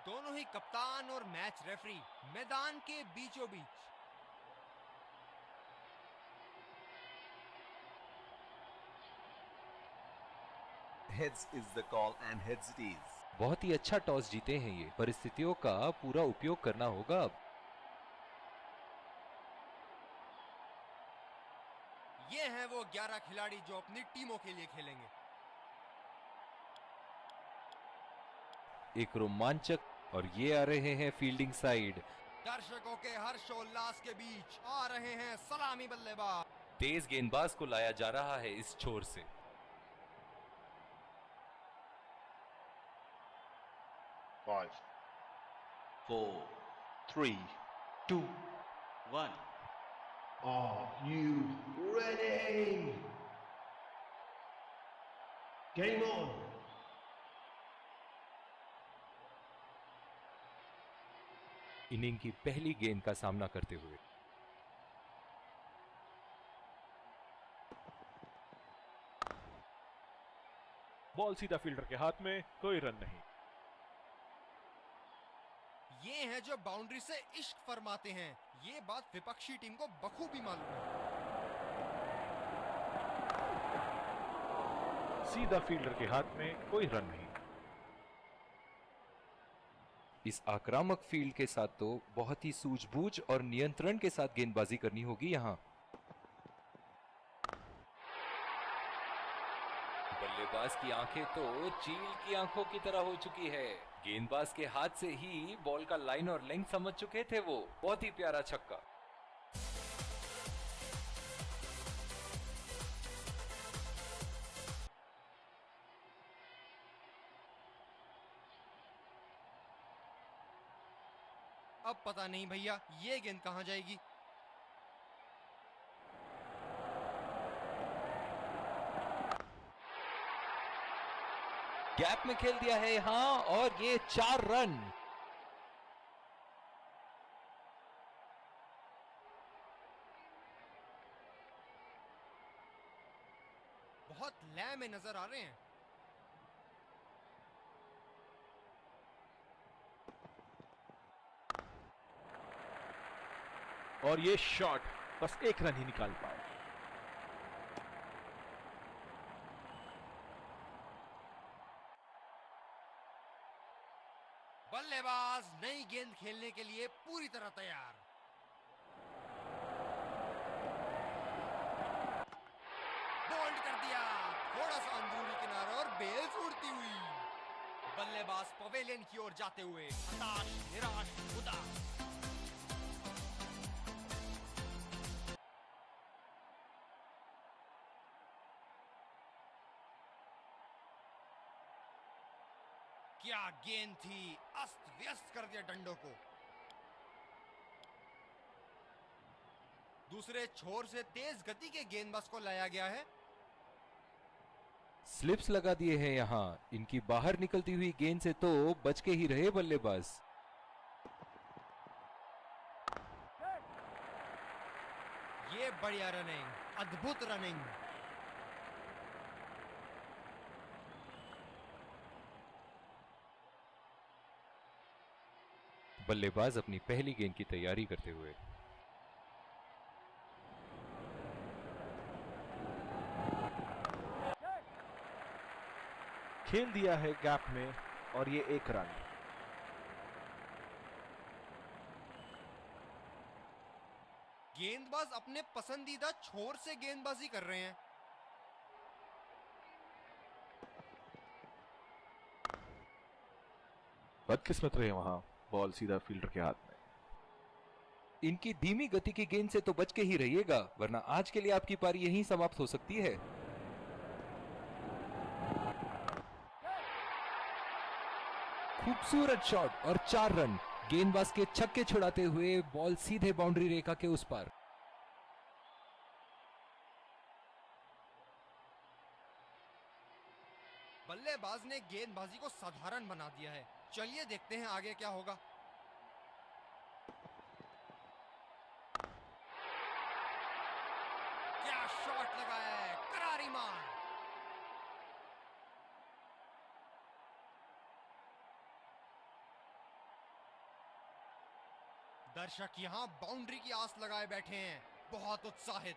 दोनों ही कप्तान और मैच रेफरी मैदान के बीचों बीच। Heads is the call and heads it is. बहुत ही अच्छा टॉस जीते हैं ये, परिस्थितियों का पूरा उपयोग करना होगा अब। ये हैं वो 11 खिलाड़ी जो अपनी टीमों के लिए खेलेंगे। एक रोमांचक, और ये आ रहे हैं फील्डिंग साइड। दर्शकों के हर्षोल्लास के बीच आ रहे हैं सलामी बल्लेबाज। तेज गेंदबाज को लाया जा रहा है इस छोर से। 5, 4, 3, 2, 1. Are you ready? Game on! Inning की पहली गेंद का सामना करते हुए बॉल सीधा फील्डर के हाथ में, कोई रन नहीं। ये हैं जो बाउंड्री से इश्क फरमाते हैं। ये बात विपक्षी टीम को बखूबी मालूम है। सीधा फील्डर के हाथ में, कोई रन नहीं। इस आक्रामक फील्ड के साथ तो बहुत ही सूझबूझ और नियंत्रण के साथ गेंदबाजी करनी होगी यहां। बल्लेबाज की आंखें तो चील की आंखों की तरह हो चुकी है। गेंदबाज के हाथ से ही बॉल का लाइन और लेंथ समझ चुके थे वो। बहुत ही प्यारा छक्का। अब पता नहीं भैया ये गेंद कहां जाएगी। गैप में खेल दिया है यहां, और ये 4 रन। बहुत लय में नजर आ रहे हैं। और ये शॉट बस एक रन ही निकाल पाए। बल्लेबाज नई गेंद खेलने के लिए पूरी तरह तैयार। बोल्ड कर दिया, थोड़ा सा अंदरूनी किनारा और बेल्स उड़ती हुई। बल्लेबाज पवेलियन की ओर जाते हुए हताश, निराश, उदास। क्या गेंद थी, अस्त व्यस्त कर दिया डंडों को। दूसरे छोर से तेज गति के गेंदबाज को लाया गया है। स्लिप्स लगा दिए हैं यहां। इनकी बाहर निकलती हुई गेंद से तो बच के ही रहे बल्लेबाज। ये बढ़िया रनिंग, अद्भुत रनिंग। बल्लेबाज अपनी पहली गेंद की तैयारी करते हुए खेल दिया है गैप में, और ये 1 रन। गेंदबाज अपने पसंदीदा छोर से गेंदबाजी कर रहे हैं। बदकिस्मत रहे वहां, बॉल सीधा फील्डर के हाथ में। इनकी धीमी गति की गेंद से तो बच के ही रहिएगा, वरना आज के लिए आपकी पारी यहीं समाप्त हो सकती है। खूबसूरत शॉट और 4 रन। गेंदबाज के छक्के छुड़ाते हुए बॉल सीधे बाउंड्री रेखा के उस पार। बल्लेबाज ने गेंदबाजी को साधारण बना दिया है। चलिए देखते हैं आगे क्या होगा। क्या शॉट लगाया है, करारी मार। दर्शक यहाँ बाउंड्री की आस लगाए बैठे हैं, बहुत उत्साहित।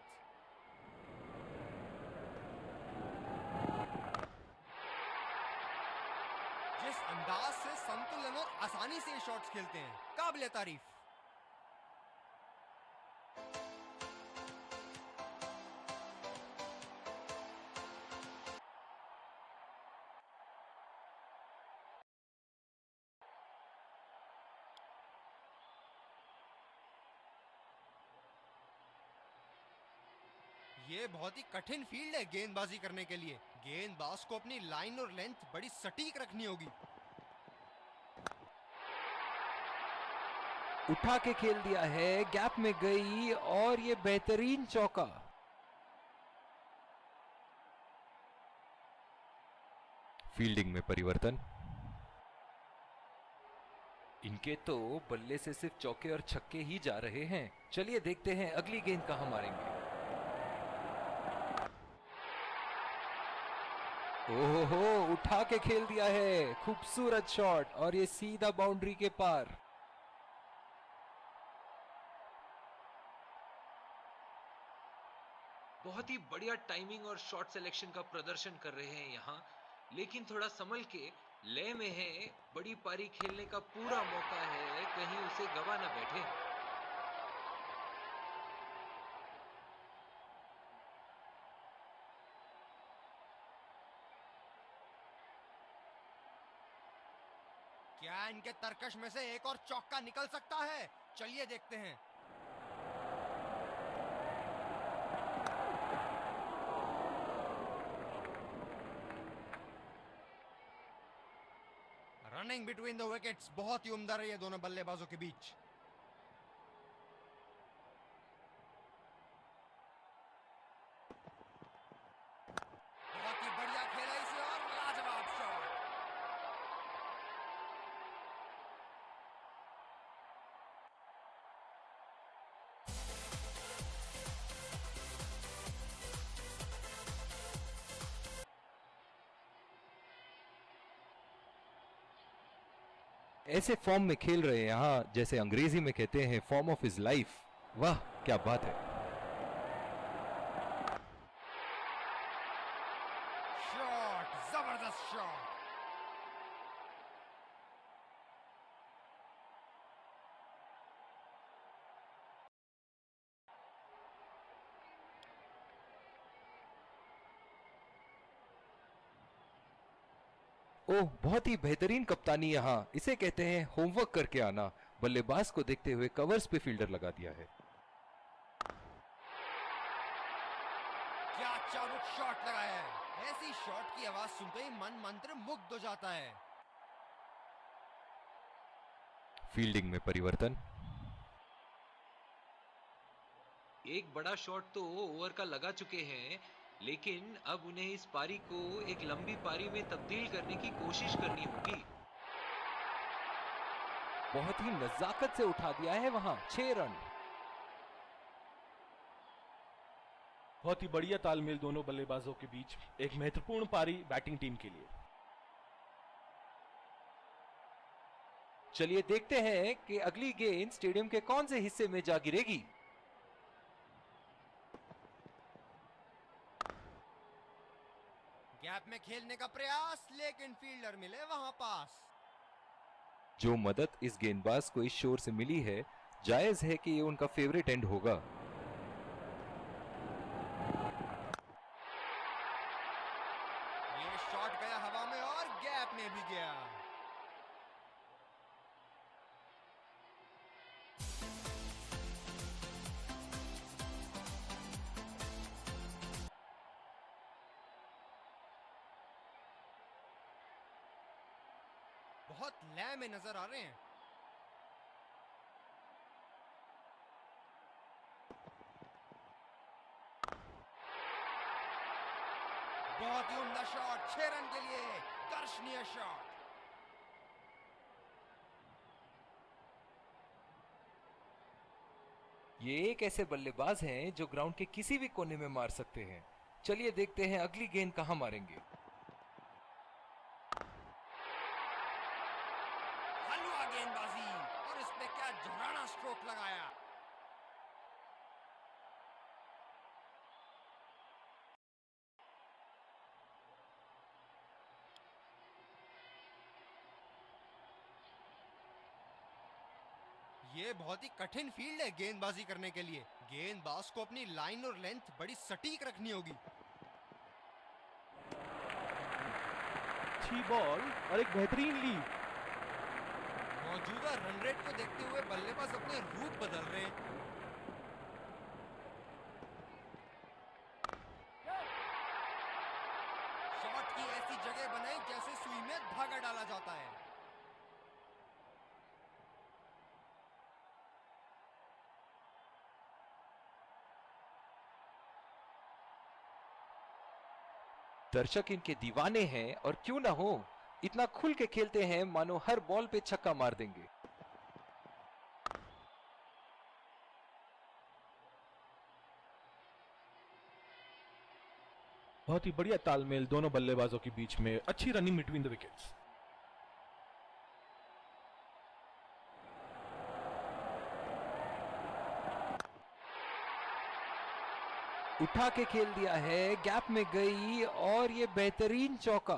जिस अंदाज से संतुलन और आसानी से शॉट्स खेलते हैं, काबिले तारीफ। ये बहुत ही कठिन फील्ड है गेंदबाजी करने के लिए। गेंदबाज को अपनी लाइन और लेंथ बड़ी सटीक रखनी होगी। उठा के खेल दिया है, गैप में गई और ये बेहतरीन चौका। फील्डिंग में परिवर्तन। इनके तो बल्ले से सिर्फ चौके और छक्के ही जा रहे हैं। चलिए देखते हैं अगली गेंद कहां मारेंगे। ओहो, उठा के खेल दिया है, खूबसूरत शॉट और ये सीधा बाउंड्री के पार। बहुत ही बढ़िया टाइमिंग और शॉट सिलेक्शन का प्रदर्शन कर रहे हैं यहाँ, लेकिन थोड़ा संभल के, लय में है, बड़ी पारी खेलने का पूरा मौका है, कहीं उसे गवा ना बैठे। क्या इनके तरकश में से एक और चौका निकल सकता है? चलिए देखते हैं। रनिंग बिटवीन द विकेट्स बहुत ही उम्दा रही है दोनों बल्लेबाजों के बीच। बहुत ही बढ़िया खेला इसे और लाजवाब शॉट। ऐसे फॉर्म में खेल रहे हैं यहाँ, जैसे अंग्रेजी में कहते हैं फॉर्म ऑफ हिज लाइफ। वाह क्या बात है। शॉट, जबरदस्त शॉट। ओह, बहुत ही बेहतरीन कप्तानी यहाँ, इसे कहते हैं होमवर्क करके आना। बल्लेबाज को देखते हुए कवर्स पे फील्डर लगा दिया है। क्या चाबुक शॉट लगाया है। ऐसी शॉट की आवाज सुनते ही मन मंत्र मुग्ध हो जाता है। फील्डिंग में परिवर्तन। एक बड़ा शॉट तो ओवर का लगा चुके हैं, लेकिन अब उन्हें इस पारी को एक लंबी पारी में तब्दील करने की कोशिश करनी होगी। बहुत ही नजाकत से उठा दिया है वहां, 6 रन। बहुत ही बढ़िया तालमेल दोनों बल्लेबाजों के बीच। एक महत्वपूर्ण पारी बैटिंग टीम के लिए। चलिए देखते हैं कि अगली गेंद स्टेडियम के कौन से हिस्से में जा गिरेगी। गैप में खेलने का प्रयास, लेकिन फील्डर मिले वहां पास। जो मदद इस गेंदबाज को इस शोर से मिली है, जायज है कि ये उनका फेवरेट एंड होगा। ये शॉट गया हवा में और गैप में भी गया। बहुत लय में नजर आ रहे हैं। बहुत ही उम्दा शॉट, 6 रन के लिए दर्शनीय शॉट। ये एक ऐसे बल्लेबाज हैं जो ग्राउंड के किसी भी कोने में मार सकते हैं। चलिए देखते हैं अगली गेंद कहां मारेंगे। हलवा गेंदबाजी और इस पे क्या झराना स्ट्रोक लगाया। ये बहुत ही कठिन फील्ड है गेंदबाजी करने के लिए। गेंदबाज को अपनी लाइन और लेंथ बड़ी सटीक रखनी होगी। अच्छी बॉल और एक बेहतरीन लीड। मौजूदा रन रेट को देखते हुए बल्लेबाज अपने रूट बदल रहे हैं। शॉट की ऐसी जगह बनाई जैसे सुई में धागा डाला जाता है। दर्शक इनके दीवाने हैं और क्यों ना हो, इतना खुल के खेलते हैं मानो हर बॉल पे छक्का मार देंगे। बहुत ही बढ़िया तालमेल दोनों बल्लेबाजों के बीच में, अच्छी रनिंग बिटवीन द विकेट्स। उठा के खेल दिया है, गैप में गई और ये बेहतरीन चौका।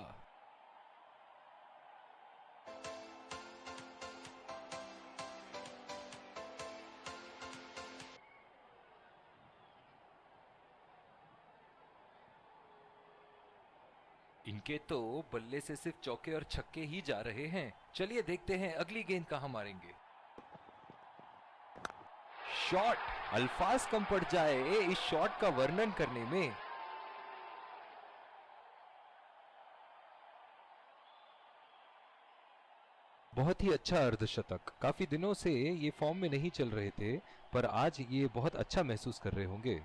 इनके तो बल्ले से सिर्फ चौके और छक्के ही जा रहे हैं। चलिए देखते हैं अगली गेंद कहां मारेंगे। शॉट, अल्फाज कम पड़ जाए इस शॉट का वर्णन करने में। बहुत ही अच्छा अर्धशतक। काफी दिनों से ये फॉर्म में नहीं चल रहे थे, पर आज ये बहुत अच्छा महसूस कर रहे होंगे।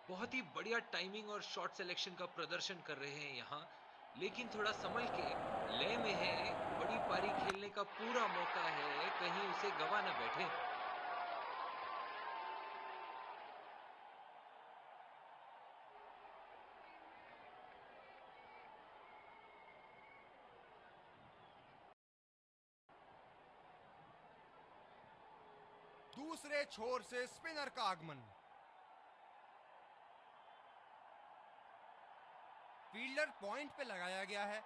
बहुत ही बढ़िया टाइमिंग और शॉट सिलेक्शन का प्रदर्शन कर रहे हैं यहाँ, लेकिन थोड़ा संभल के, लय में है, बड़ी पारी खेलने का पूरा मौका है, कहीं उसे गवा न बैठे। दूसरे छोर से स्पिनर का आगमन। फील्डर पॉइंट पे लगाया गया है।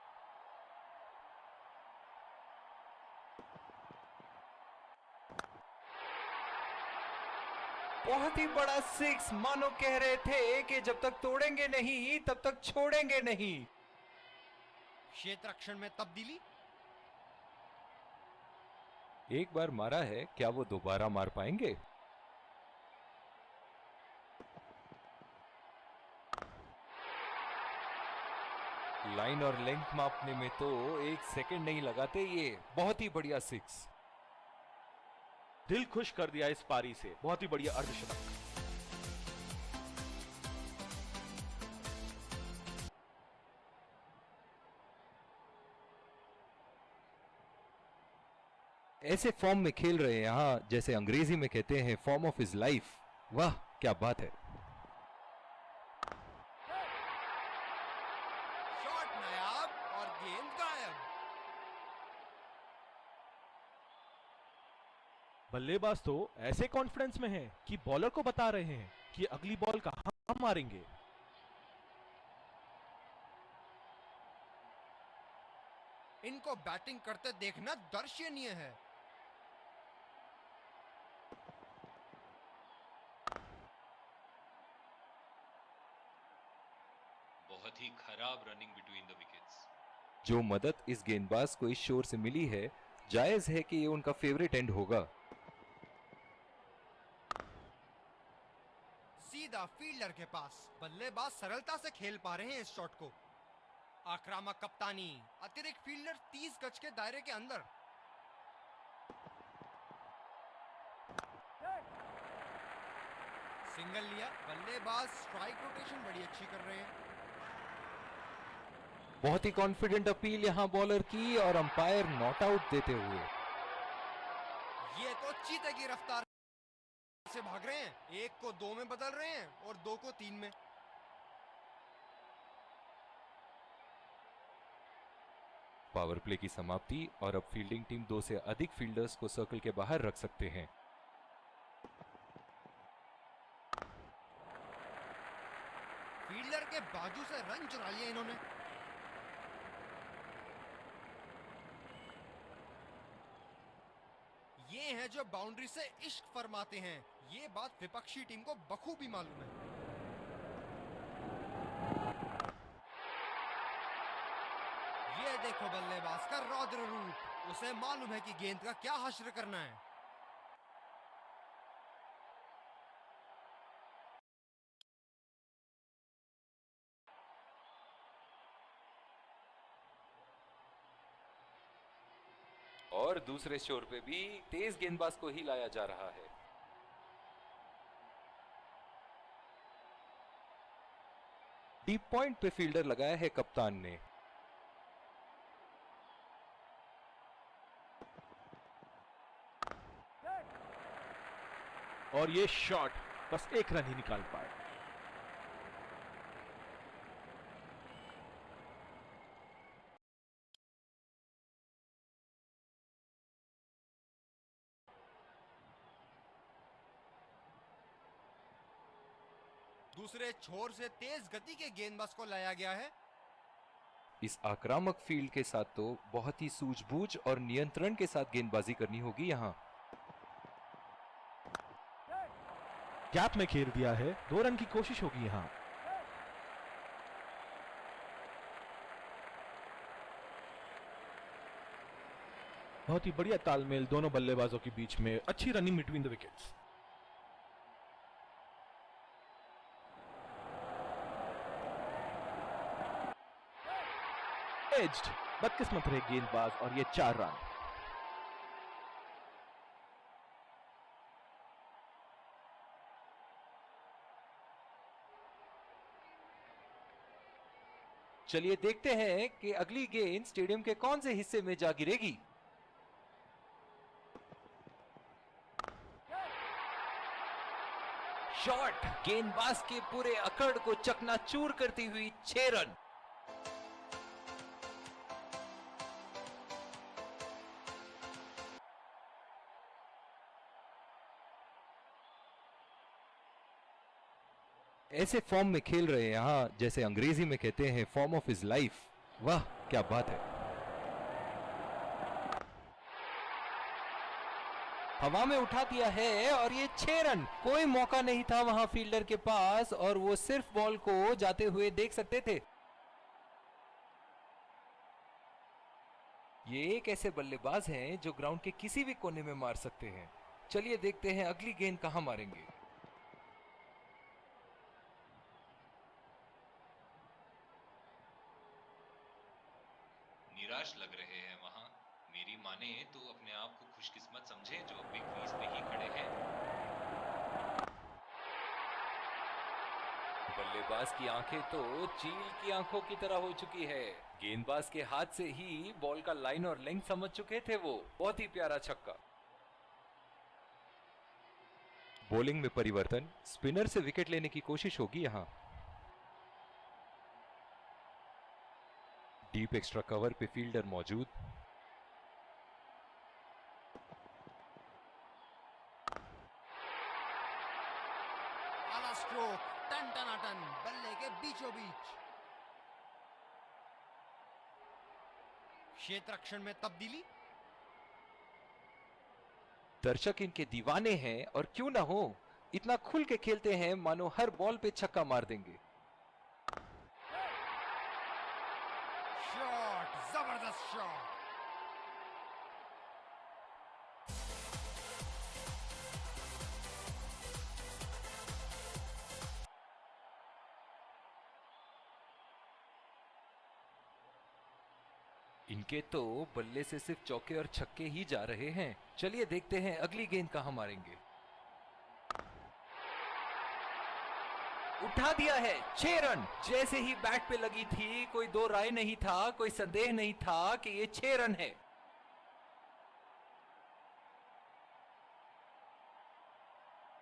बहुत ही बड़ा सिक्स, मानो कह रहे थे कि जब तक तोड़ेंगे नहीं तब तक छोड़ेंगे नहीं। क्षेत्र रक्षण में तब्दीली। एक बार मारा है, क्या वो दोबारा मार पाएंगे? लाइन और लेंथ मापने में तो एक सेकंड नहीं लगाते ये। बहुत ही बढ़िया सिक्स। दिल खुश कर दिया इस पारी से। बहुत ही बढ़िया अर्धशतक। ऐसे फॉर्म में खेल रहे हैं यहां, जैसे अंग्रेजी में कहते हैं फॉर्म ऑफ हिज लाइफ। वाह क्या बात है। शॉट नायाब और गेंद गायब। बल्लेबाज तो ऐसे कॉन्फिडेंस में हैं कि बॉलर को बता रहे हैं कि अगली बॉल कहां मारेंगे। इनको बैटिंग करते देखना दर्शनीय है। बहुत ही खराब रनिंग बिटवीन द विकेट्स। जो मदद इस गेंदबाज को इस शोर से मिली है, जायज है कि ये उनका फेवरेट एंड होगा। सीधा फील्डर के पास। बल्लेबाज सरलता से खेल पा रहे हैं इस शॉट को। आक्रामक कप्तानी। अतिरिक्त फील्डर 30 गज के दायरे के अंदर। सिंगल लिया। बल्लेबाज स्ट्राइक रोटेशन बड़ी अच्छी कर रहे हैं। बहुत ही कॉन्फिडेंट अपील यहां बॉलर की और अंपायर नॉट आउट देते हुए। ये तो चीते की रफ्तार से भाग रहे हैं। एक को 2 में बदल रहे हैं और 2 को 3 में। पावर प्ले की समाप्ति और अब फील्डिंग टीम 2 से अधिक फील्डर्स को सर्कल के बाहर रख सकते हैं। फील्डर के बाजू से रन चुरा लिया इन्होंने। ये हैं जो बाउंड्री से इश्क फरमाते हैं। ये बात विपक्षी टीम को बखूबी मालूम है। ये देखो बल्लेबाज का रौद्र रूप। उसे मालूम है कि गेंद का क्या हश्र करना है। और दूसरे छोर पे भी तेज गेंदबाज को ही लाया जा रहा है। डीप पॉइंट पे फील्डर लगाया है कप्तान ने। और ये शॉट बस एक रन ही निकाल पाए। दूसरे छोर से तेज गति के गेंदबाज को लाया गया है। इस आक्रामक फील्ड के साथ तो बहुत ही सूझबूझ और नियंत्रण के साथ गेंदबाजी करनी होगी यहां। गैप में खेल दिया है, 2 रन की कोशिश होगी यहां। बहुत ही बढ़िया तालमेल दोनों बल्लेबाजों के बीच में, अच्छी running between the wickets. Edged, बदकिस्मत रहे गेंदबाज और ये 4 रन। चलिए देखते हैं कि अगली गेंद स्टेडियम के कौन से हिस्से में जा गिरेगी। शॉट गेंदबाज के पूरे अकड़ को चकनाचूर करती हुई 6 रन। ऐसे फॉर्म में खेल रहे हैं यहां, जैसे अंग्रेजी में कहते हैं फॉर्म ऑफ हिज लाइफ। वाह क्या बात है। हवा में उठा दिया है और ये 6 रन। कोई मौका नहीं था वहां फील्डर के पास और वो सिर्फ बॉल को जाते हुए देख सकते थे। ये एक ऐसे बल्लेबाज हैं जो ग्राउंड के किसी भी कोने में मार सकते हैं। चलिए देखते हैं अगली गेंद कहां मारेंगे। निराश लग रहे हैं वहां। मेरी माने तो अपने आप को खुशकिस्मत समझे जो बिग क्रीज पे ही खड़े हैं। बल्लेबाज की आंखें तो चील की आंखों की तरह हो चुकी है। गेंदबाज के हाथ से ही बॉल का लाइन और लेंथ समझ चुके थे वो। बहुत ही प्यारा छक्का। बॉलिंग में परिवर्तन, स्पिनर से विकेट लेने की कोशिश होगी यहां। डीप एक्स्ट्रा कवर पे फील्डर मौजूद। आला स्ट्रोक, टन टनाटन, बल्ले के बीचों बीच। क्षेत्र रक्षण में तब्दीली। दर्शक इनके दीवाने हैं और क्यों ना हो, इतना खुल के खेलते हैं मानो हर बॉल पे छक्का मार देंगे। शॉट, जबरदस्त शॉट। इनके तो बल्ले से सिर्फ चौके और छक्के ही जा रहे हैं। चलिए देखते हैं अगली गेंद कहां मारेंगे। उठा दिया है, 6 रन। जैसे ही बैट पे लगी थी कोई दो राय नहीं था, कोई संदेह नहीं था कि ये 6 रन है।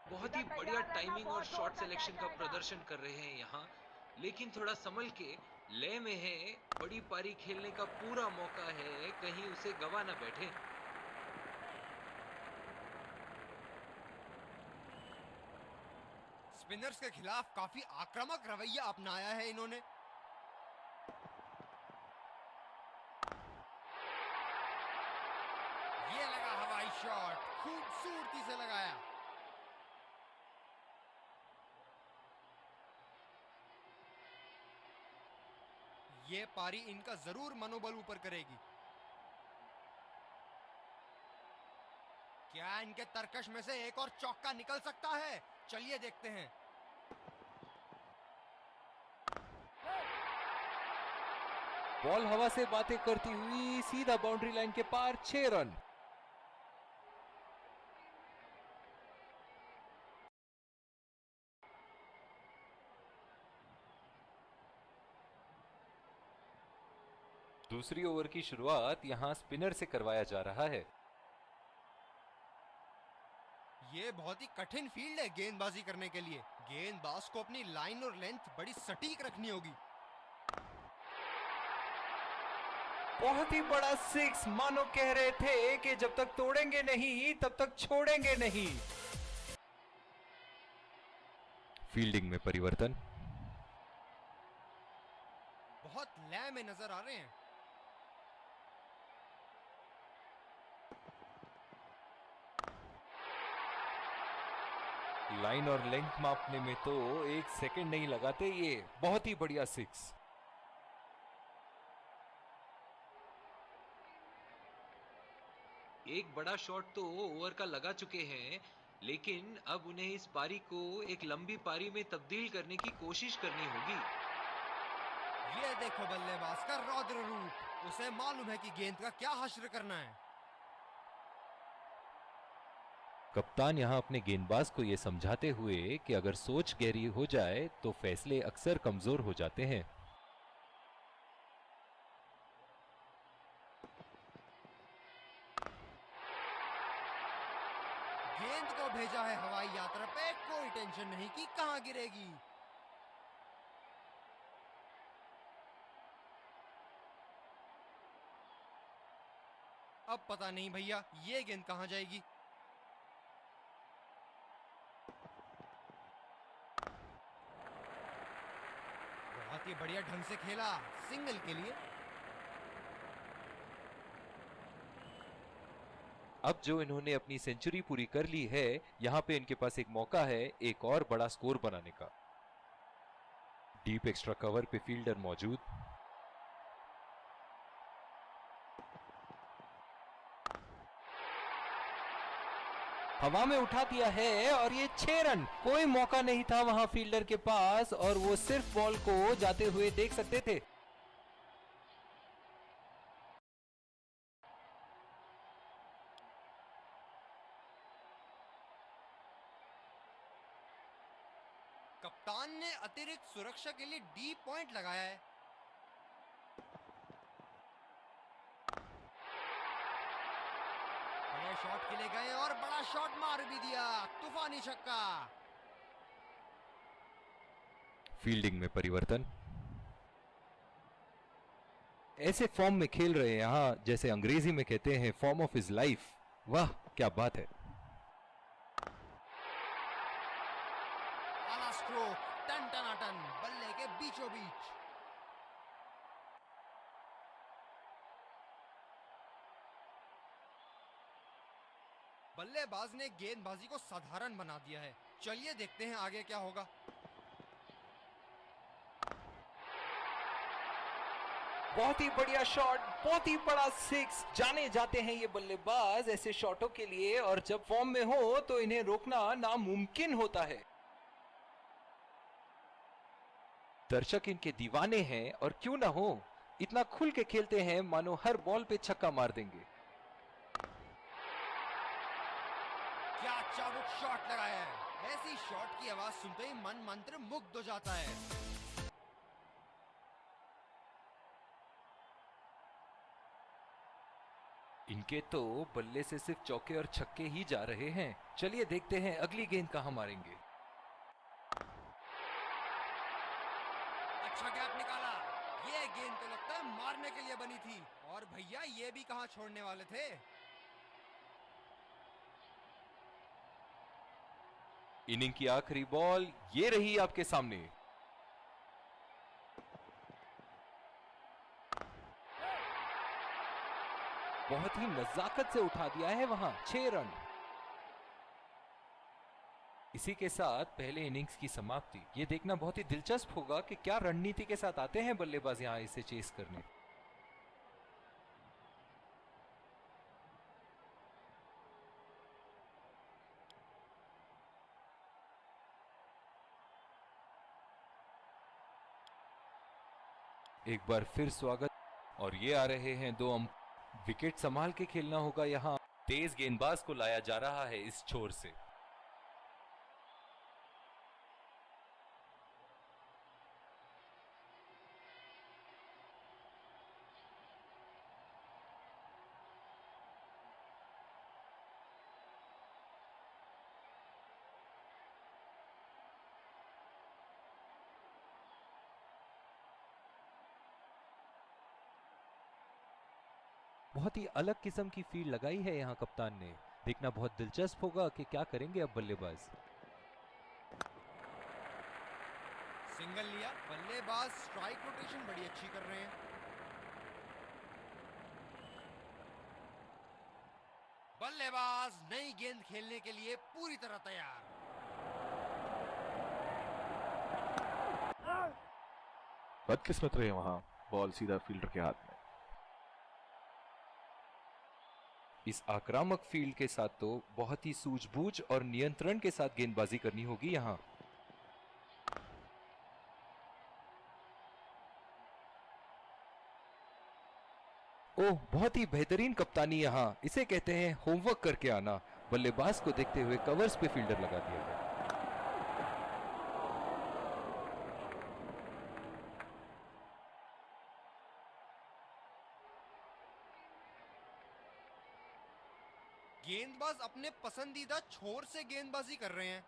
बहुत ही बढ़िया टाइमिंग और शॉट सिलेक्शन का प्रदर्शन कर रहे हैं यहाँ, लेकिन थोड़ा संभल के लय में है। बड़ी पारी खेलने का पूरा मौका है, कहीं उसे गवा ना बैठे। स्पिनर्स के खिलाफ काफी आक्रामक रवैया अपनाया है इन्होंने। ये लगा हवाई शॉट, मजबूती से लगाया। ये पारी इनका जरूर मनोबल ऊपर करेगी। क्या इनके तरकश में से एक और चौका निकल सकता है? चलिए देखते हैं। बॉल हवा से बातें करती हुई सीधा बाउंड्री लाइन के पार, 6 रन। दूसरी ओवर की शुरुआत यहां स्पिनर से करवाया जा रहा है। ये बहुत ही कठिन फील्ड है गेंदबाजी करने के लिए। गेंदबाज को अपनी लाइन और लेंथ बड़ी सटीक रखनी होगी। बहुत ही बड़ा 6, मानो कह रहे थे कि जब तक तोड़ेंगे नहीं तब तक छोड़ेंगे नहीं। फील्डिंग में परिवर्तन। बहुत लय में नजर आ रहे हैं। लाइन और लेंथ मापने में तो 1 सेकंड नहीं लगाते ये। बहुत ही बढ़िया 6। एक बड़ा शॉट तो ओवर का लगा चुके हैं, लेकिन अब उन्हें इस पारी को एक लंबी पारी में तब्दील करने की कोशिश करनी होगी। ये देखो बल्लेबाज का रौद्र रूप। उसे मालूम है कि गेंद का क्या हश्र करना है। कप्तान यहां अपने गेंदबाज को यह समझाते हुए कि अगर सोच गहरी हो जाए तो फैसले अक्सर कमजोर हो जाते हैं। गेंद को भेजा है हवाई यात्रा पे, कोई टेंशन नहीं कि कहां गिरेगी। अब पता नहीं भैया ये गेंद कहां जाएगी। बहुत ही बढ़िया ढंग से खेला, सिंगल के लिए। अब जो इन्होंने अपनी सेंचुरी पूरी कर ली है, यहां पे इनके पास एक मौका है एक और बड़ा स्कोर बनाने का। डीप एक्स्ट्रा कवर पे फील्डर मौजूद। हवा में उठा दिया है और ये 6 रन। कोई मौका नहीं था वहां फील्डर के पास और वो सिर्फ बॉल को जाते हुए देख सकते थे। कप्तान ने अतिरिक्त सुरक्षा के लिए डी पॉइंट लगाया है। बड़े शॉट के लिए गए और बड़ा शॉट मार भी दिया। तूफानी छक्का। फील्डिंग में परिवर्तन। ऐसे फॉर्म में खेल रहे हैं यहां, जैसे अंग्रेजी में कहते हैं फॉर्म ऑफ हिज लाइफ। वाह क्या बात है। आला स्ट्रोक, टन टनाटन, बल्ले के बीचों बीच। बल्लेबाज ने गेंदबाजी को साधारण बना दिया है। चलिए देखते हैं आगे क्या होगा। बहुत ही बढ़िया शॉट, बहुत ही बड़ा 6। जाने जाते हैं ये बल्लेबाज ऐसे शॉटों के लिए, और जब फॉर्म में हो तो इन्हें रोकना नामुमकिन होता है। दर्शक इनके दीवाने हैं, और क्यों ना हो, इतना खुल के खेलते हैं मानो हर बॉल पे छक्का मार देंगे। क्या चाबुक शॉट लगाया है। ऐसी शॉट की आवाज सुनते ही मन मंत्र मुग्ध हो जाता है। इनके तो बल्ले से सिर्फ चौके और छक्के ही जा रहे हैं। चलिए देखते हैं अगली गेंद कहां मारेंगे। अच्छा गैप निकाला। ये गेंद तो लगता है मारने के लिए बनी थी, और भैया ये भी कहां छोड़ने वाले थे। इनिंग की आखिरी बॉल ये रही आपके सामने। बहुत ही नजाकत से उठा दिया है वहां। 6 रन। इसी के साथ पहले इनिंग्स की समाप्ति। ये देखना बहुत ही दिलचस्प होगा कि क्या रणनीति के साथ आते हैं बल्लेबाज यहां इसे चेस करने। एक बार फिर स्वागत, और ये आ रहे हैं दो विकेट संभाल के खेलना होगा यहां। तेज गेंदबाज को लाया जा रहा है इस छोर से। बहुत ही अलग किस्म की फील्ड लगाई है यहाँ कप्तान ने। देखना बहुत दिलचस्प होगा कि क्या करेंगे अब बल्लेबाज। सिंगल लिया, बल्लेबाज स्ट्राइक रोटेशन बड़ी अच्छी कर रहे हैं। बल्लेबाज नई गेंद खेलने के लिए पूरी तरह तैयार। बदकिस्मत रहे वहां, बॉल सीधा फील्डर के हाथ में। इस आक्रामक फील्ड के साथ तो बहुत ही सूझबूझ और नियंत्रण के साथ गेंदबाजी करनी होगी यहां। ओह, बहुत ही बेहतरीन कप्तानी यहां। इसे कहते हैं होमवर्क करके आना। बल्लेबाज को देखते हुए कवर्स पे फील्डर लगा दिया गया। गेंदबाज अपने पसंदीदा छोर से गेंदबाजी कर रहे हैं।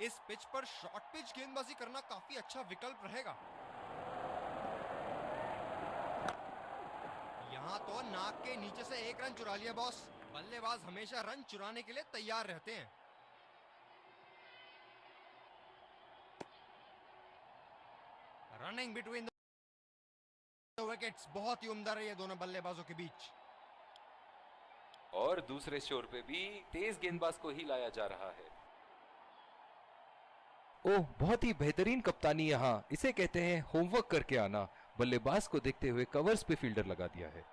इस पिच पर शॉर्ट पिच गेंदबाजी करना काफी अच्छा विकल्प रहेगा। यहां तो नाक के नीचे से एक रन चुरा लिया बॉस। बल्लेबाज हमेशा रन चुराने के लिए तैयार रहते हैं। रनिंग बिटवीन द विकेट्स बहुत ही उम्दा रही है दोनों बल्लेबाजों के बीच। और दूसरे छोर पे भी तेज गेंदबाज को ही लाया जा रहा है। ओह, बहुत ही बेहतरीन कप्तानी यहां। इसे कहते हैं होमवर्क करके आना। बल्लेबाज को देखते हुए कवर्स पे फील्डर लगा दिया है।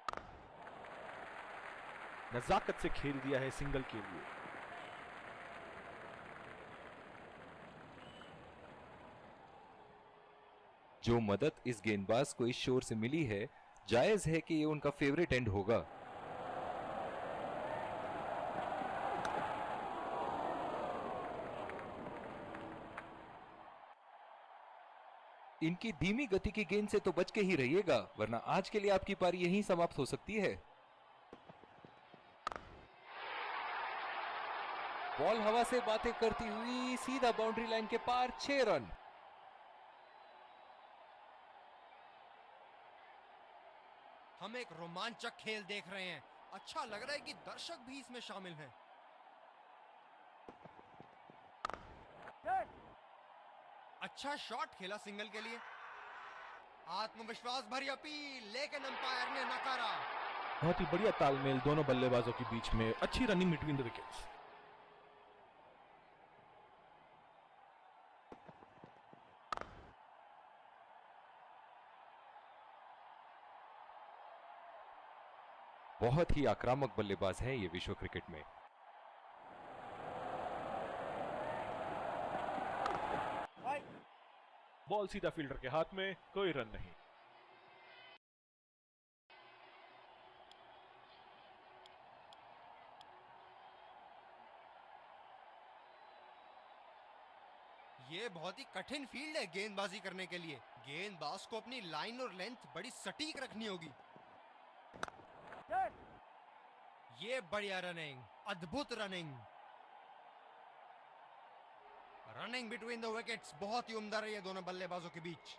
नजाकत से खेल दिया है सिंगल के लिए। जो मदद इस गेंदबाज को इस शोर से मिली है, जायज है कि ये उनका फेवरेट एंड होगा। इनकी धीमी गति की गेंद से तो बच के ही रहिएगा, वरना आज के लिए आपकी पारी यहीं समाप्त हो सकती है। बॉल हवा से बातें करती हुई सीधा बाउंड्री लाइन के पार, 6 रन। हम एक रोमांचक खेल देख रहे हैं। अच्छा लग रहा है कि दर्शक भी इसमें शामिल हैं। अच्छा शॉट खेला सिंगल के लिए। आत्मविश्वास भरी अपील, लेकिन अंपायर ने नकारा। बहुत ही बढ़िया तालमेल दोनों बल्लेबाजों के बीच में। अच्छी रनिंग बिटवीन द विकेट्स। बहुत ही आक्रामक बल्लेबाज हैं ये विश्व क्रिकेट में। बॉल सीधा फील्डर के हाथ में, कोई रन नहीं। ये बहुत ही कठिन फील्ड है गेंदबाजी करने के लिए। गेंदबाज को अपनी लाइन और लेंथ बड़ी सटीक रखनी होगी। ये बढ़िया रनिंग, अद्भुत running. Running between the wickets बहुत ही उम्दा रही है दोनों बल्लेबाजों के बीच।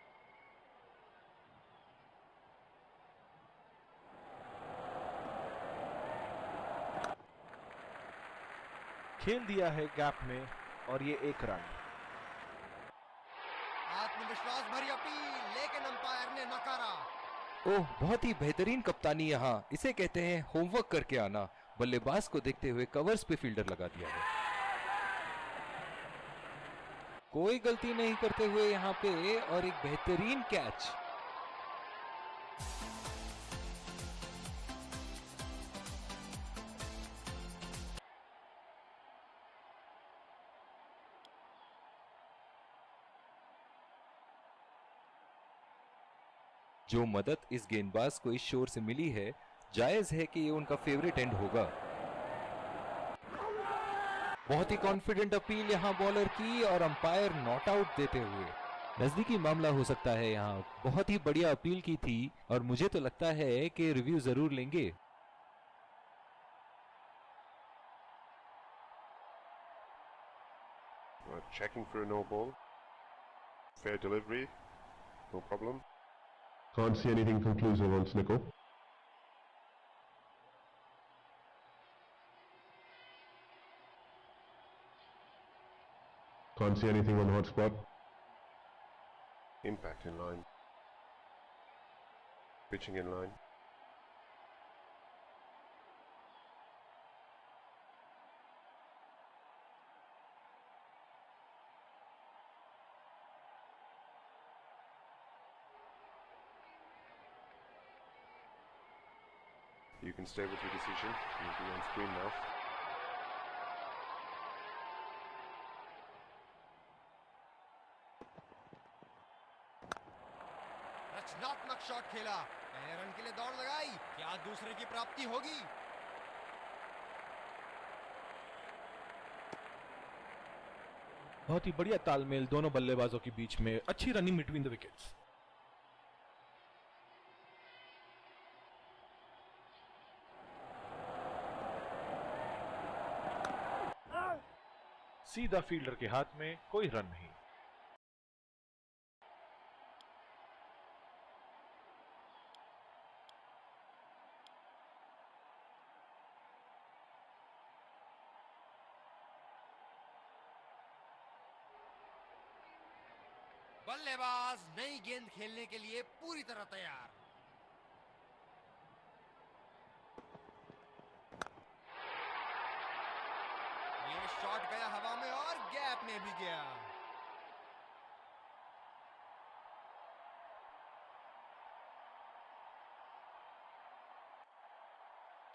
खेल दिया है गैप में, और ये 1 रन। आत्मविश्वास भरी अपील, लेकिन लेकिन अंपायर ने नकारा। ओह, बहुत ही बेहतरीन कप्तानी यहाँ, इसे कहते हैं होमवर्क करके आना। बल्लेबाज को देखते हुए कवर्स पे फील्डर लगा दिया है। कोई गलती नहीं करते हुए यहाँ पे, और एक बेहतरीन कैच। जो मदद इस गेंदबाज को इस शोर से मिली है, जायज है कि ये उनका फेवरेट एंड होगा। बहुत ही कॉन्फिडेंट अपील यहाँ बॉलर की, और अंपायर नॉट आउट देते हुए। नजदीकी मामला हो सकता है यहाँ। बहुत ही बढ़िया अपील की थी, और मुझे तो लगता है कि रिव्यू जरूर लेंगे। Checking for a no ball. Fair delivery. No problem. Can't see anything conclusive on Snickle. Can't see anything on hot spot. Impact in line. Pitching in line. You can stay with your decision. You'll be on screen now. रचनात्मक shot खेला, पहले run के लिए दौड़ लगाई, क्या दूसरे की प्राप्ति होगी? बहुत ही बढ़िया तालमेल दोनों बल्लेबाजों के बीच में, अच्छी रनिंग बिटवीन द विकेट्स। सीधा फील्डर के हाथ में, कोई रन नहीं। बल्लेबाज नई गेंद खेलने के लिए पूरी तरह तैयार। ये शॉट गया हवा में और गैप में भी गया।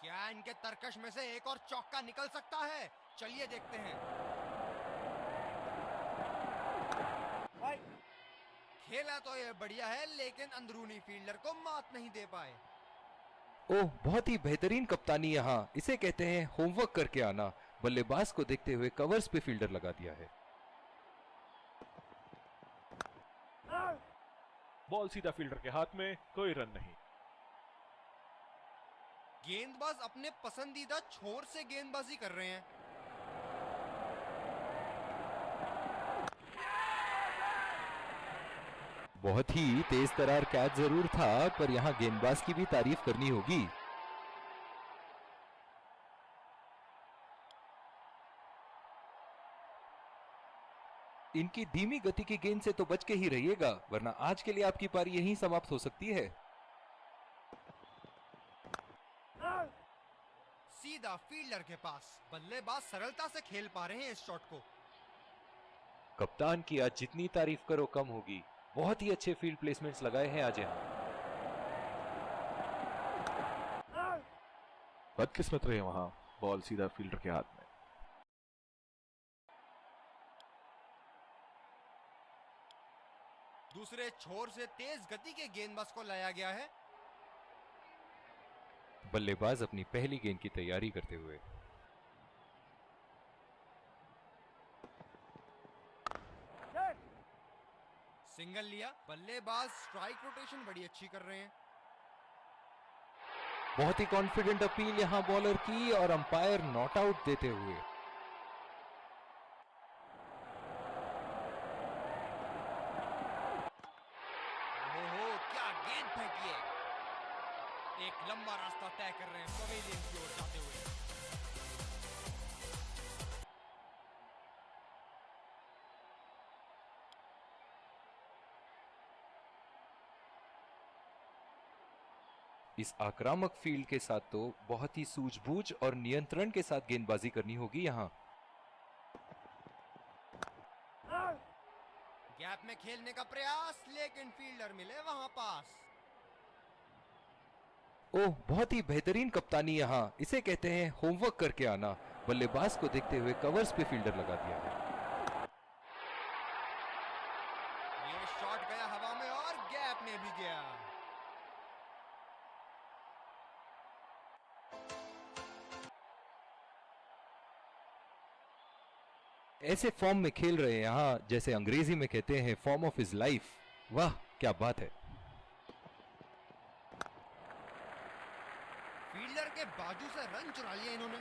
क्या इनके तरकश में से एक और चौका निकल सकता है? चलिए देखते हैं। खेला तो ये बढ़िया है, लेकिन अंदरूनी फील्डर को मात नहीं दे पाए। ओह, बहुत ही बेहतरीन कप्तानी यहाँ, इसे कहते हैं होमवर्क करके आना। बल्लेबाज को देखते हुए कवर्स पे फील्डर लगा दिया है। बॉल सीधा फील्डर के हाथ में, कोई रन नहीं। गेंदबाज अपने पसंदीदा छोर से गेंदबाजी कर रहे हैं। बहुत ही तेज तरार कैच जरूर था, पर यहाँ गेंदबाज की भी तारीफ करनी होगी। इनकी धीमी गति की गेंद से तो बच के ही रहिएगा, वरना आज के लिए आपकी पारी यहीं समाप्त हो सकती है। सीधा फील्डर के पास, बल्लेबाज सरलता से खेल पा रहे हैं इस शॉट को। कप्तान की आज जितनी तारीफ करो कम होगी। बहुत ही अच्छे फील्ड प्लेसमेंट्स लगाए हैं आज यहाँ। बदकिस्मत रहे वहां, बॉल सीधा फील्डर के हाथ में। दूसरे छोर से तेज गति के गेंदबाज को लाया गया है। बल्लेबाज अपनी पहली गेंद की तैयारी करते हुए। सिंगल लिया, बल्लेबाज स्ट्राइक रोटेशन बड़ी अच्छी कर रहे हैं। बहुत ही कॉन्फिडेंट अपील यहाँ बॉलर की, और अंपायर नॉट आउट देते हुए। ओहो, क्या गेंद फेंकी है। एक लंबा रास्ता तय कर रहे हैं पवेलियन की ओर जाते हुए। इस आक्रामक फील्ड के साथ तो बहुत ही सूझबूझ और नियंत्रण के साथ गेंदबाजी करनी होगी यहाँ। गैप में खेलने का प्रयास, लेकिन फील्डर मिले वहां पास। ओह, बहुत ही बेहतरीन कप्तानी यहाँ, इसे कहते हैं होमवर्क करके आना। बल्लेबाज को देखते हुए कवर्स पे फील्डर लगा दिया है। ये शॉट गया हवा में और गैप में भी गया। ऐसे फॉर्म में खेल रहे हैं यहाँ, जैसे अंग्रेजी में कहते हैं फॉर्म ऑफ हिज लाइफ। वाह क्या बात है। फील्डर के बाजू से रन चुरा लिया इन्होंने।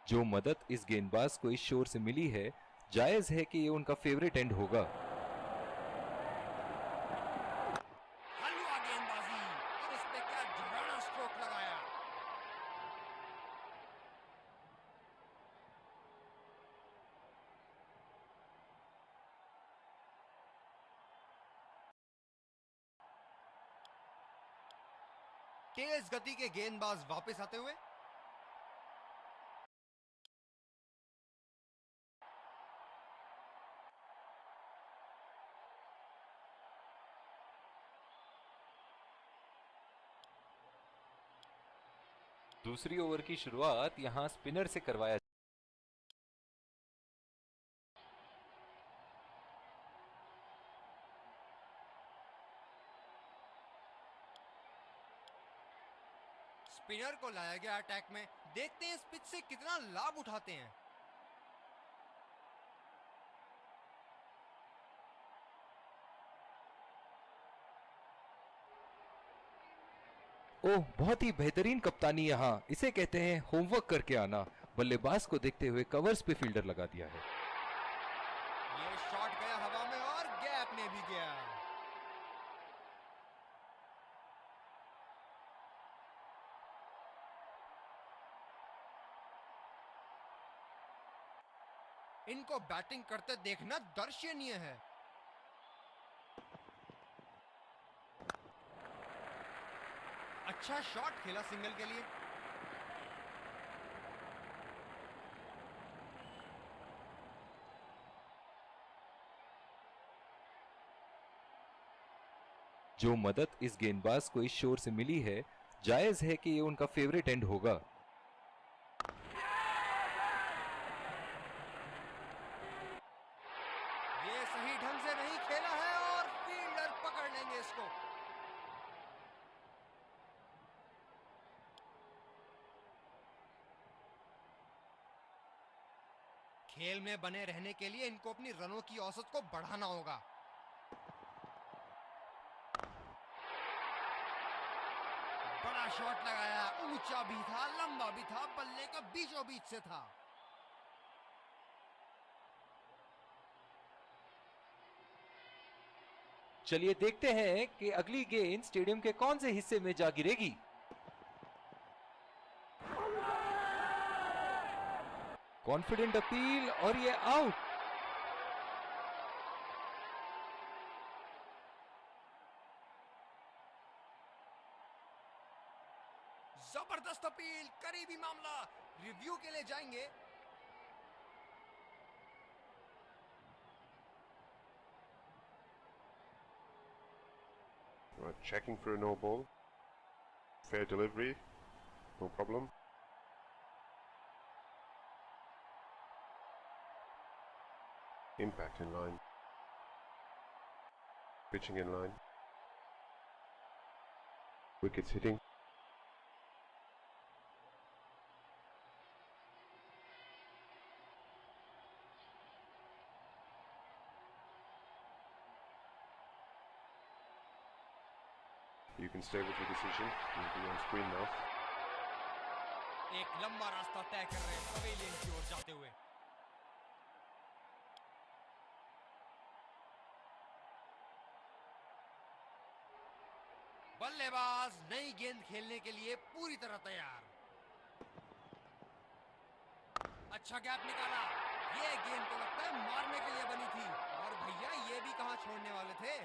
जो मदद इस गेंदबाज को इस शोर से मिली है, जायज है कि ये उनका फेवरेट एंड होगा। हलवा गेंदबाजी, और इस पे क्या जबरदस्त स्ट्रोक लगाया। तेज गति के गेंदबाज वापस आते हुए। दूसरी ओवर की शुरुआत यहां स्पिनर से करवाया। स्पिनर को लाया गया अटैक में। देखते हैं इस पिच से कितना लाभ उठाते हैं। ओह, बहुत ही बेहतरीन कप्तानी यहाँ, इसे कहते हैं होमवर्क करके आना। बल्लेबाज को देखते हुए कवर्स पे फील्डर लगा दिया है। ये शॉट गया हवा में और गैप में भी गया। इनको बैटिंग करते देखना दर्शनीय है। अच्छा शॉट खेला सिंगल के लिए। जो मदद इस गेंदबाज को इस शोर से मिली है, जायज है कि ये उनका फेवरेट एंड होगा। ये सही ढंग से नहीं खेला है और फील्डर पकड़ लेंगे इसको। खेल में बने रहने के लिए इनको अपनी रनों की औसत को बढ़ाना होगा। बड़ा शॉट लगाया, ऊंचा भी था, लंबा भी था, बल्ले का बीचों बीच से था। चलिए देखते हैं कि अगली गेंद स्टेडियम के कौन से हिस्से में जा गिरेगी। कॉन्फिडेंट अपील और ये आउट। जबरदस्त अपील, करीबी मामला, रिव्यू के लिए जाएंगे। Checking for a no ball. Fair delivery. No problem. Impact in line. Pitching in line. Wickets hitting. You can stay with your decision. You'll be on screen now. एक लंबा रास्ता तय कर रहे हैं पवेलियन की ओर जाते हुए। बल्लेबाज नई गेंद खेलने के लिए पूरी तरह तैयार। अच्छा गैप निकाला, ये गेंद तो लगता है मारने के लिए बनी थी, और भैया ये भी कहां छोड़ने वाले थे।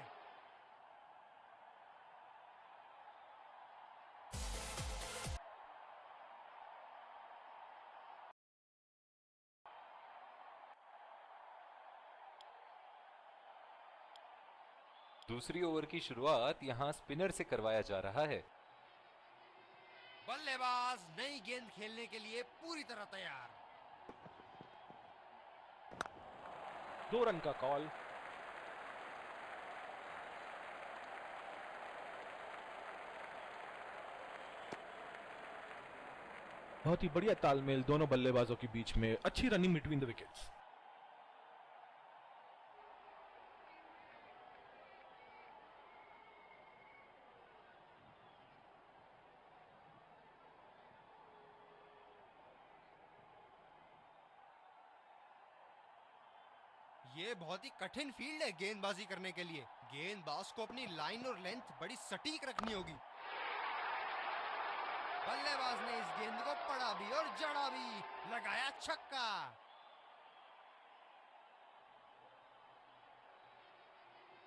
दूसरी ओवर की शुरुआत यहां स्पिनर से करवाया जा रहा है। बल्लेबाज नई गेंद खेलने के लिए पूरी तरह तैयार। 2 रन का कॉल। बहुत ही बढ़िया तालमेल दोनों बल्लेबाजों के बीच में, अच्छी रनिंग बिटवीन द विकेट्स। ये बहुत ही कठिन फील्ड है गेंदबाजी करने के लिए। गेंदबाज को अपनी लाइन और लेंथ बड़ी सटीक रखनी होगी। बल्लेबाज ने इस गेंद को पड़ा भी और जड़ा भी, लगाया छक्का।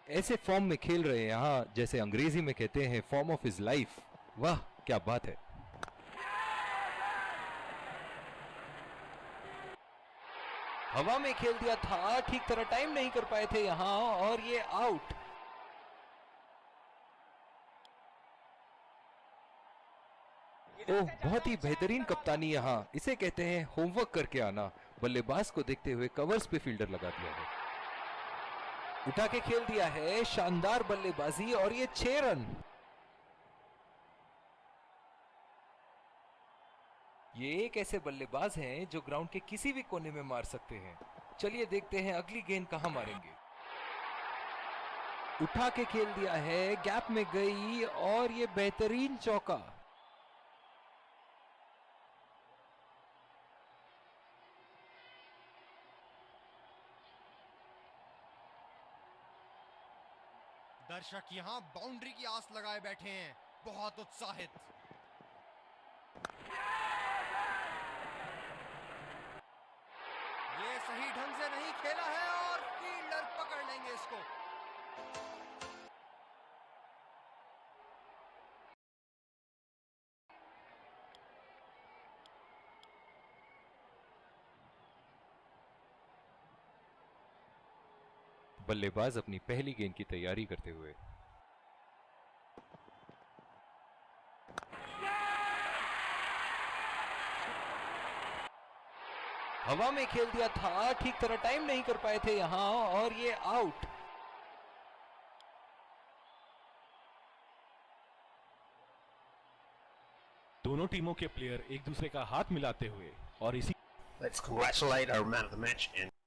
ऐसे फॉर्म में खेल रहे हैं यहाँ, जैसे अंग्रेजी में कहते हैं फॉर्म ऑफ हिज लाइफ। वाह क्या बात है। हवा में खेल दिया था, ठीक तरह टाइम नहीं कर पाए थे यहां, और ये आउट। ओह बहुत ही बेहतरीन कप्तानी यहाँ, इसे कहते हैं होमवर्क करके आना। बल्लेबाज को देखते हुए कवर्स पे फील्डर लगा दिया है, उठा के खेल दिया है, शानदार बल्लेबाजी, और ये 6 रन। ये एक ऐसे बल्लेबाज हैं जो ग्राउंड के किसी भी कोने में मार सकते हैं। चलिए देखते हैं अगली गेंद कहां मारेंगे। उठा के खेल दिया है, गैप में गई, और ये बेहतरीन चौका। दर्शक यहाँ बाउंड्री की आस लगाए बैठे हैं, बहुत उत्साहित। ये सही ढंग से नहीं खेला है और फील्डर पकड़ लेंगे इसको। बल्लेबाज अपनी पहली गेंद की तैयारी करते हुए। हवा में खेल दिया था, ठीक तरह टाइम नहीं कर पाए थे यहां, और ये आउट। दोनों टीमों के प्लेयर एक दूसरे का हाथ मिलाते हुए और इसी Let's congratulate our man of the match and